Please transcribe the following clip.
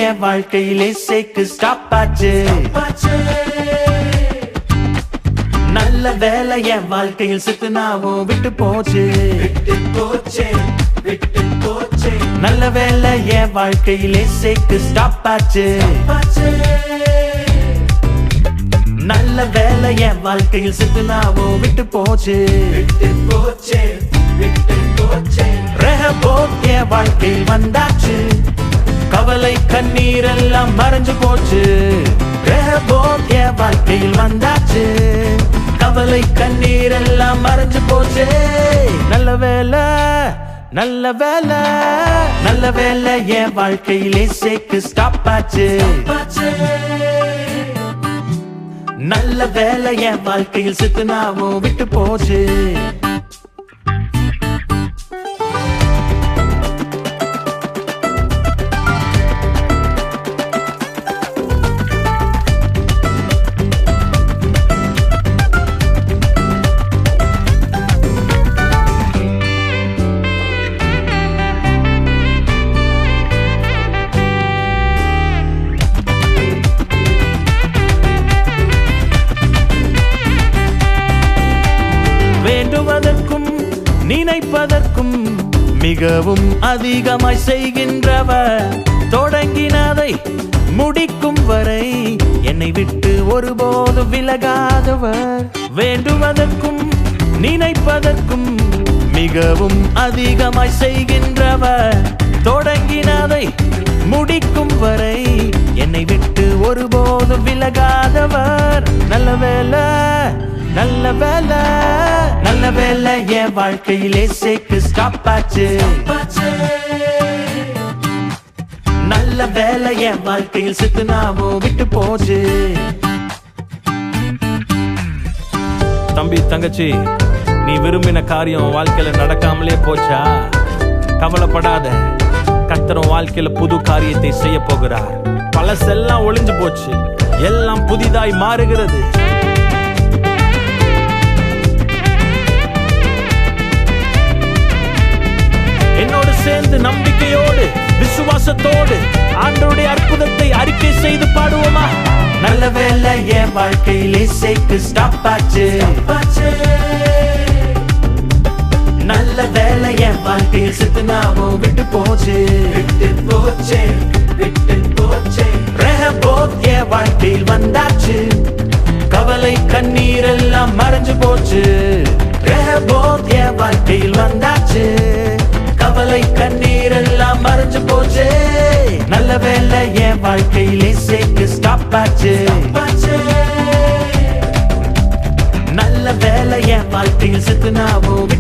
என் வாழ்க்கையிலே சேக்கு ஸ்டாப் ஆச்சு. நல்ல வேலை என் வாழ்க்கையில் சித்துனாவும் விட்டு போச்சு. நல்ல வேலை என் வாழ்க்கையிலே சேக்கு ஸ்டாப் ஆச்சு. நல்ல வேலை என் வாழ்க்கையில் சித்துனாவும் விட்டு போச்சு. ரெஹபோத் என் வாழ்க்கையில் வந்தாச்சு. கவலை கண்ணீர் எல்லாம் மறைஞ்சு போச்சு. ரெஹபோத் என் வாழ்க்கையில் வந்தாச்சு. கவலை கண்ணீர் எல்லாம் மறைஞ்சு போச்சு. நல்ல வேலை நல்ல வேலை நல்ல வேலை என் வாழ்க்கையிலே சேக்கு ஸ்டாப் ஆச்சு. நல்ல வேலை என் வாழ்க்கையில் சித்துனாவும் விட்டு போச்சு. வேண்டுவதற்கும் நினைப்பதற்கும் மிகவும் அதிகமாய் செய்கின்றவர். தொடங்கினதை முடிக்கும் வரை என்னை விட்டு ஒருபோதும் விலகாதவர். வேண்டுவதற்கும் நினைப்பதற்கும் மிகவும் அதிகமாய் செய்கின்றவர். தொடங்கினதை முடிக்கும் வரை என்னை விட்டு ஒருபோதும் விலகாதவர். நல்ல வேலை நல்ல வேலை நல்ல வேலை என் வாழ்க்கையிலே சேக்கு ஸ்டாப் ஆச்சு. நல்ல வேலை என் வாழ்க்கையில் சித்துனாவும் விட்டு போச்சு. தம்பி தங்கச்சி, நீ விரும்பின காரியம் வாழ்க்கையில நடக்காமலே போச்சா? கவலைப்படாத, கர்த்தர் வாழ்க்கையில புது காரியத்தை செய்ய போகிறார். பழசெல்லாம் ஒளிஞ்சு போச்சு, எல்லாம் புதிதாய் மாறுகிறது. என்னோடு சேர்ந்து நம்பிக்கையோடு விசுவாசத்தோடு ஆண்டவருடைய அற்புதத்தை அறிக்கை செய்து பாடுவோமா? நல்ல வேலை என் வாழ்க்கையிலே சேக்கு ஸ்டாப் ஆச்சு. நல்ல வேலை என் வாழ்க்கையில் சித்துனாவும் விட்டு போச்சு. ரெஹபோத் என் வாழ்க்கையில் வந்தாச்சு. கவலை கண்ணீர் எல்லாம் மறைஞ்சு போச்சு. ரெஹபோத் என் வாழ்க்கையில் வந்தாச்சு. கவலை கண்ணீர் எல்லாம் மறைஞ்சு போச்சு. நல்ல வேலை என் வாழ்க்கையிலே சேக்கு ஸ்டாப் ஆச்சு. நல்ல வேலை என் வாழ்க்கையில் சித்துனாவும்